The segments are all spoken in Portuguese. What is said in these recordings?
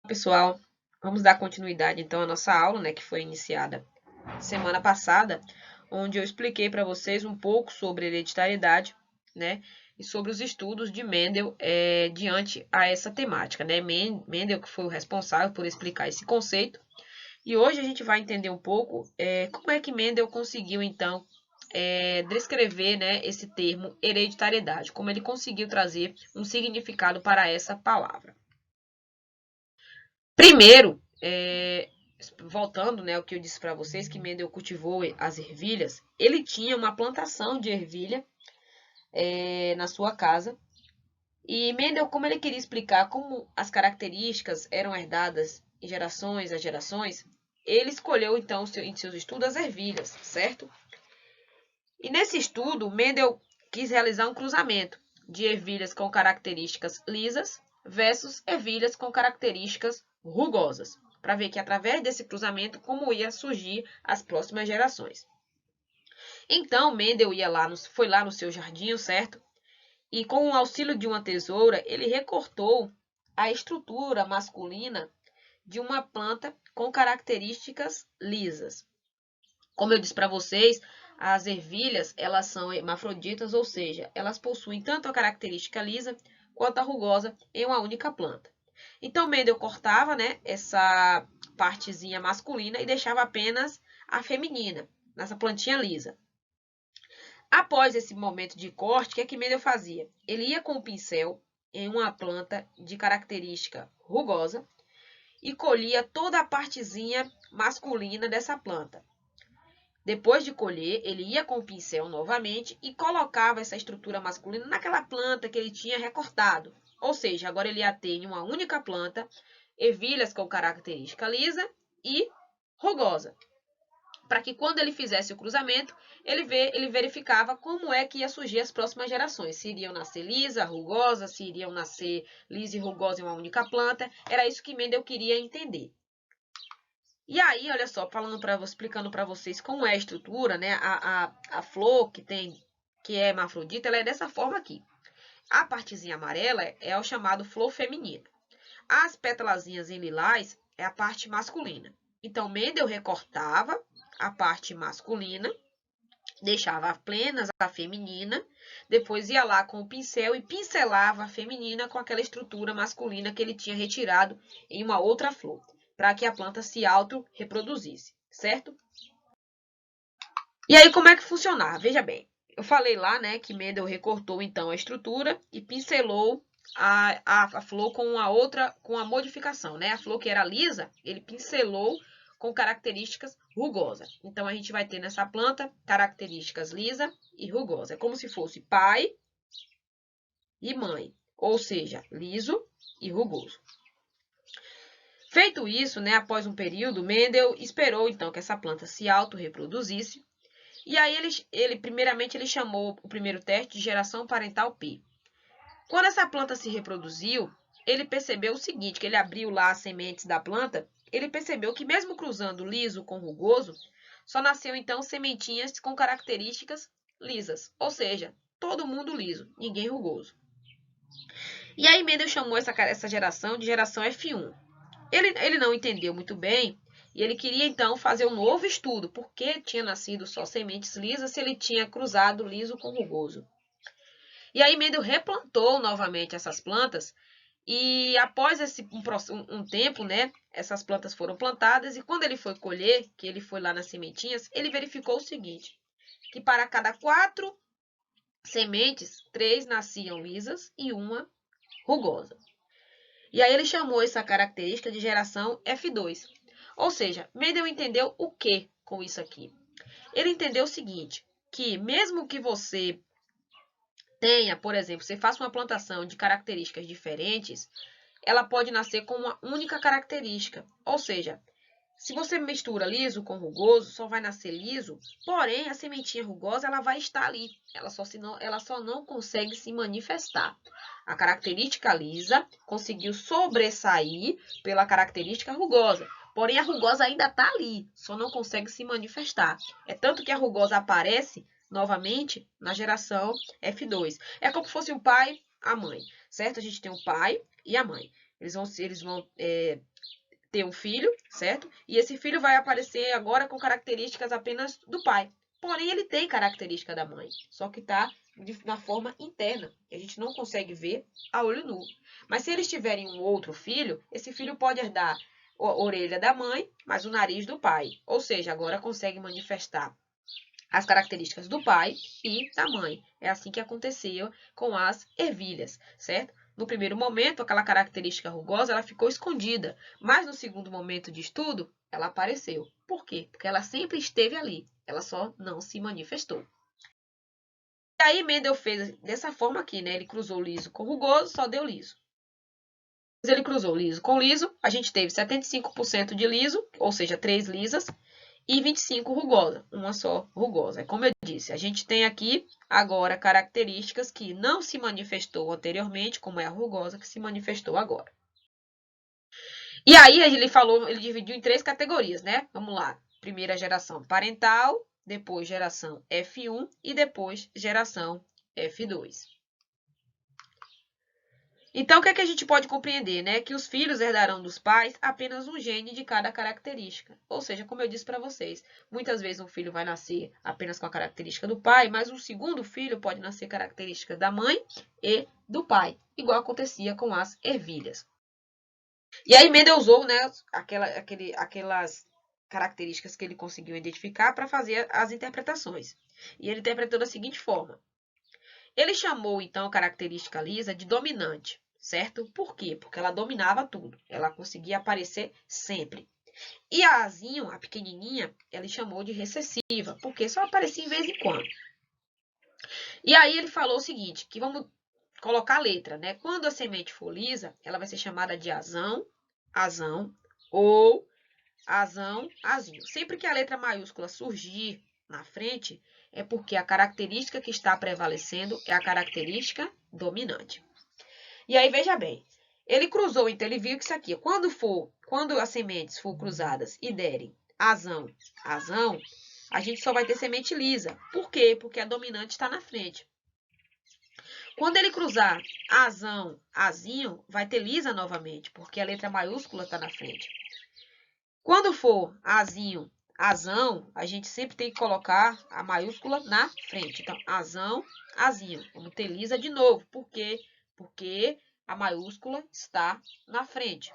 Pessoal, vamos dar continuidade então à nossa aula, né, que foi iniciada semana passada, onde eu expliquei para vocês um pouco sobre hereditariedade, né, e sobre os estudos de Mendel diante a essa temática, né, Mendel que foi o responsável por explicar esse conceito, e hoje a gente vai entender um pouco como é que Mendel conseguiu então descrever, né, esse termo hereditariedade, como ele conseguiu trazer um significado para essa palavra. Primeiro, voltando, né, ao que eu disse para vocês, que Mendel cultivou as ervilhas, ele tinha uma plantação de ervilha na sua casa. E Mendel, como ele queria explicar como as características eram herdadas em gerações a gerações, ele escolheu, então, em seus estudos as ervilhas, certo? E nesse estudo, Mendel quis realizar um cruzamento de ervilhas com características lisas versus ervilhas com características rugosas, para ver que através desse cruzamento como ia surgir as próximas gerações. Então, Mendel foi lá no seu jardim, certo? E com o auxílio de uma tesoura, ele recortou a estrutura masculina de uma planta com características lisas. Como eu disse para vocês, as ervilhas, elas são hermafroditas, ou seja, elas possuem tanto a característica lisa quanto a rugosa em uma única planta. Então, Mendel cortava, né, essa partezinha masculina e deixava apenas a feminina, nessa plantinha lisa. Após esse momento de corte, o que é que Mendel fazia? Ele ia com o pincel em uma planta de característica rugosa e colhia toda a partezinha masculina dessa planta. Depois de colher, ele ia com o pincel novamente e colocava essa estrutura masculina naquela planta que ele tinha recortado. Ou seja, agora ele ia ter em uma única planta ervilhas com característica lisa e rugosa. Para que quando ele fizesse o cruzamento, ele verificava como é que ia surgir as próximas gerações. Se iriam nascer lisa, rugosa, se iriam nascer lisa e rugosa em uma única planta. Era isso que Mendel queria entender. E aí, olha só, explicando para vocês como é a estrutura, né? A flor que é hermafrodita, ela é dessa forma aqui. A partezinha amarela é o chamado flor feminina. As pétalazinhas em lilás é a parte masculina. Então, Mendel recortava a parte masculina, deixava plenas a feminina, depois ia lá com o pincel e pincelava a feminina com aquela estrutura masculina que ele tinha retirado em uma outra flor, para que a planta se auto-reproduzisse, certo? E aí, como é que funcionava? Veja bem, eu falei lá, né, que Mendel recortou, então, a estrutura e pincelou a flor com a modificação, né? A flor que era lisa, ele pincelou com características rugosas. Então, a gente vai ter nessa planta características lisa e rugosa. É como se fosse pai e mãe, ou seja, liso e rugoso. Feito isso, né, após um período, Mendel esperou então que essa planta se autorreproduzisse. E aí primeiramente ele chamou o primeiro teste de geração parental P. Quando essa planta se reproduziu, ele percebeu o seguinte, que ele abriu lá as sementes da planta, ele percebeu que mesmo cruzando liso com rugoso, só nasceu então sementinhas com características lisas, ou seja, todo mundo liso, ninguém rugoso. E aí Mendel chamou essa geração de geração F1. Ele não entendeu muito bem e ele queria então fazer um novo estudo, porque tinha nascido só sementes lisas se ele tinha cruzado liso com rugoso. E aí Mendel replantou novamente essas plantas e após um tempo, né, essas plantas foram plantadas e quando ele foi colher, que ele foi lá nas sementinhas, ele verificou o seguinte, que para cada 4 sementes, 3 nasciam lisas e uma rugosa. E aí ele chamou essa característica de geração F2. Ou seja, Mendel entendeu o que com isso aqui? Ele entendeu o seguinte, que mesmo que você tenha, por exemplo, você faça uma plantação de características diferentes, ela pode nascer com uma única característica. Ou seja, se você mistura liso com rugoso, só vai nascer liso, porém a sementinha rugosa ela vai estar ali, ela só não consegue se manifestar. A característica lisa conseguiu sobressair pela característica rugosa, porém a rugosa ainda está ali, só não consegue se manifestar. É tanto que a rugosa aparece novamente na geração F2. É como se fosse o pai, a mãe, certo? A gente tem o pai e a mãe. Eles vão ter um filho, certo? E esse filho vai aparecer agora com características apenas do pai. Porém, ele tem característica da mãe, só que está na forma interna, que a gente não consegue ver a olho nu. Mas se eles tiverem um outro filho, esse filho pode herdar a orelha da mãe, mas o nariz do pai. Ou seja, agora consegue manifestar as características do pai e da mãe. É assim que aconteceu com as ervilhas, certo? No primeiro momento, aquela característica rugosa ela ficou escondida, mas no segundo momento de estudo, ela apareceu. Por quê? Porque ela sempre esteve ali, ela só não se manifestou. E aí Mendel fez dessa forma aqui, né? Ele cruzou liso com rugoso, só deu liso. Ele cruzou liso com liso, a gente teve 75% de liso, ou seja, 3 lisas, e 25 rugosa, uma só rugosa. É como eu disse, a gente tem aqui agora características que não se manifestou anteriormente, como é a rugosa, que se manifestou agora. E aí ele dividiu em 3 categorias, né? Vamos lá. Primeira geração parental, depois geração F1 e depois geração F2. Então, o que é que a gente pode compreender, né? Que os filhos herdarão dos pais apenas um gene de cada característica. Ou seja, como eu disse para vocês, muitas vezes um filho vai nascer apenas com a característica do pai, mas um segundo filho pode nascer característica da mãe e do pai, igual acontecia com as ervilhas. E aí Mendel usou, né, aquelas características que ele conseguiu identificar para fazer as interpretações. E ele interpretou da seguinte forma. Ele chamou, então, a característica lisa de dominante, certo? Por quê? Porque ela dominava tudo. Ela conseguia aparecer sempre. E a azinho, a pequenininha, ele chamou de recessiva, porque só aparecia em vez em quando. E aí ele falou o seguinte, que vamos colocar a letra, né? Quando a semente for lisa, ela vai ser chamada de azão, azão, ou azão, azinho. Sempre que a letra maiúscula surgir na frente, é porque a característica que está prevalecendo é a característica dominante. E aí, veja bem, ele cruzou, então ele viu que isso aqui, quando as sementes for cruzadas e derem azão, azão, a gente só vai ter semente lisa. Por quê? Porque a dominante está na frente. Quando ele cruzar azão, azinho, vai ter lisa novamente, porque a letra maiúscula está na frente. Quando for azinho, azão, a gente sempre tem que colocar a maiúscula na frente. Então, azão, azinho. Vamos ter lisa de novo. Por quê? Porque a maiúscula está na frente.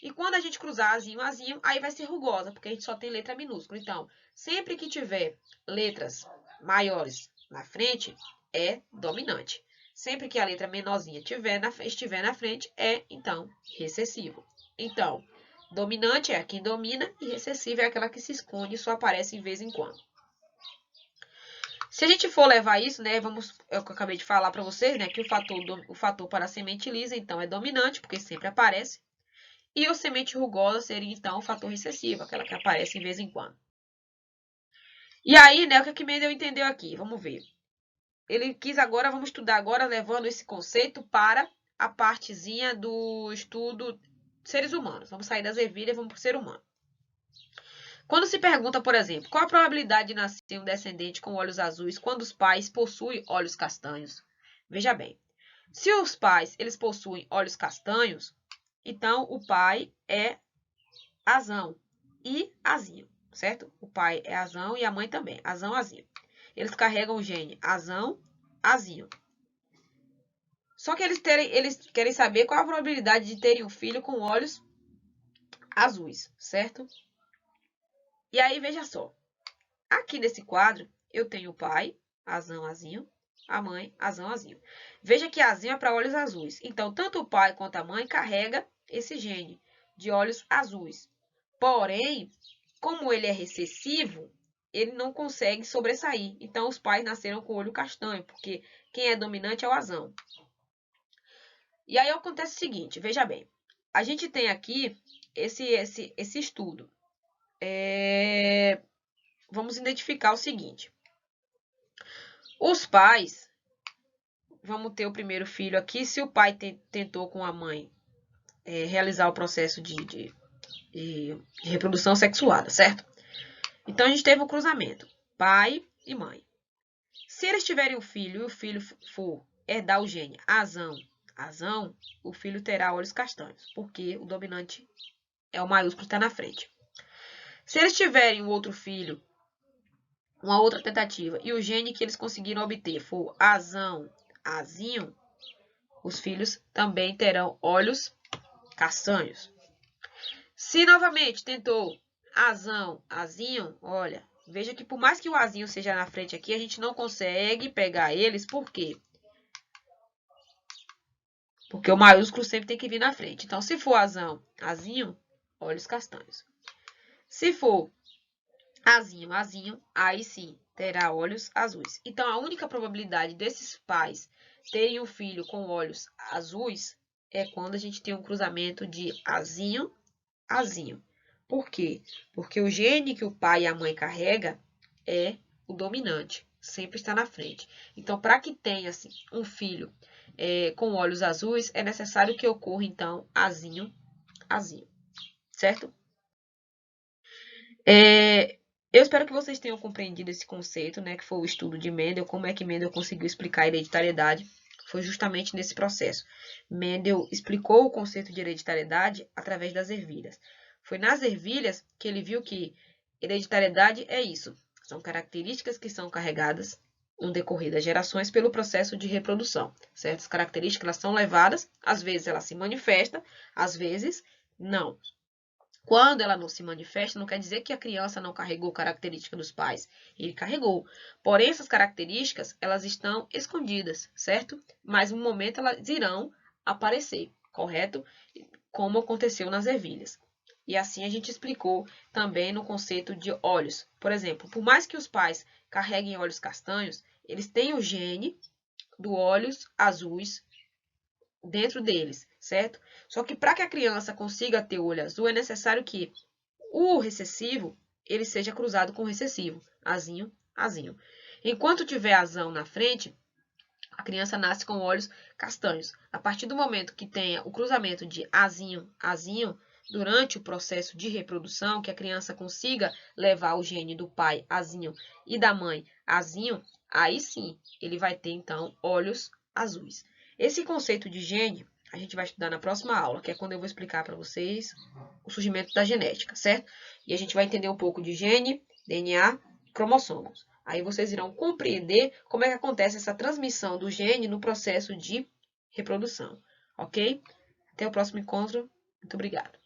E quando a gente cruzar azinho, azinho, aí vai ser rugosa, porque a gente só tem letra minúscula. Então, sempre que tiver letras maiores na frente, é dominante. Sempre que a letra menorzinha estiver na frente, é, então, recessivo. Então, dominante é quem domina e recessiva é aquela que se esconde e só aparece de vez em quando. Se a gente for levar isso, né, é o que eu acabei de falar para vocês, né, que o fator para a semente lisa, então, é dominante, porque sempre aparece. E a semente rugosa seria, então, o fator recessivo, aquela que aparece de vez em quando. E aí, né, o que Mendel entendeu aqui? Vamos ver. Vamos estudar agora, levando esse conceito para a partezinha do estudo seres humanos. Vamos sair das ervilhas e vamos para o ser humano. Quando se pergunta, por exemplo, qual a probabilidade de nascer um descendente com olhos azuis quando os pais possuem olhos castanhos? Veja bem, se os pais eles possuem olhos castanhos, então o pai é azão e azinho, certo? O pai é azão e a mãe também, azão, azinho. Eles carregam o gene azão, azinho. Só que eles querem saber qual a probabilidade de terem um filho com olhos azuis, certo? E aí, veja só. Aqui nesse quadro, eu tenho o pai, azão, azinho, a mãe, azão, azinho. Veja que azinho é para olhos azuis. Então, tanto o pai quanto a mãe carrega esse gene de olhos azuis. Porém, como ele é recessivo, ele não consegue sobressair. Então, os pais nasceram com o olho castanho, porque quem é dominante é o azão. E aí acontece o seguinte, veja bem. A gente tem aqui esse estudo. Vamos identificar o seguinte. Os pais, vamos ter o primeiro filho aqui, se o pai tentou com a mãe realizar o processo de reprodução sexuada, certo? Então, a gente teve um cruzamento, pai e mãe. Se eles tiverem um filho e o filho for herdar o gene azão, azão, o filho terá olhos castanhos, porque o dominante é o maiúsculo que está na frente. Se eles tiverem um outro filho, uma outra tentativa, e o gene que eles conseguiram obter for azão, azinho, os filhos também terão olhos castanhos. Se novamente tentou azão, azinho, olha, veja que por mais que o azinho seja na frente aqui, a gente não consegue pegar eles, por quê? Porque o maiúsculo sempre tem que vir na frente. Então, se for azão, azinho, olhos castanhos. Se for azinho, azinho, aí sim, terá olhos azuis. Então, a única probabilidade desses pais terem um filho com olhos azuis é quando a gente tem um cruzamento de azinho, azinho. Por quê? Porque o gene que o pai e a mãe carrega é o dominante, sempre está na frente. Então, para que tenha assim, um filho com olhos azuis, é necessário que ocorra, então, azinho, azinho, certo? Eu espero que vocês tenham compreendido esse conceito, né, que foi o estudo de Mendel, como é que Mendel conseguiu explicar a hereditariedade. Foi justamente nesse processo. Mendel explicou o conceito de hereditariedade através das ervilhas. Foi nas ervilhas que ele viu que hereditariedade é isso. São características que são carregadas no decorrer das gerações pelo processo de reprodução. Certas características elas são levadas, às vezes ela se manifesta, às vezes não. Quando ela não se manifesta, não quer dizer que a criança não carregou característica dos pais. Ele carregou. Porém, essas características, elas estão escondidas, certo? Mas no momento elas irão aparecer, correto? Como aconteceu nas ervilhas. E assim a gente explicou também no conceito de olhos. Por exemplo, por mais que os pais carreguem olhos castanhos, eles têm o gene do olhos azuis dentro deles, certo? Só que para que a criança consiga ter o olho azul, é necessário que o recessivo ele seja cruzado com o recessivo, azinho, azinho. Enquanto tiver azão na frente, a criança nasce com olhos castanhos. A partir do momento que tenha o cruzamento de azinho, azinho, durante o processo de reprodução, que a criança consiga levar o gene do pai azinho e da mãe azinho, aí sim ele vai ter então olhos azuis. Esse conceito de gene a gente vai estudar na próxima aula, que é quando eu vou explicar para vocês o surgimento da genética, certo? E a gente vai entender um pouco de gene, DNA, cromossomos. Aí vocês irão compreender como é que acontece essa transmissão do gene no processo de reprodução, ok? Até o próximo encontro. Muito obrigada.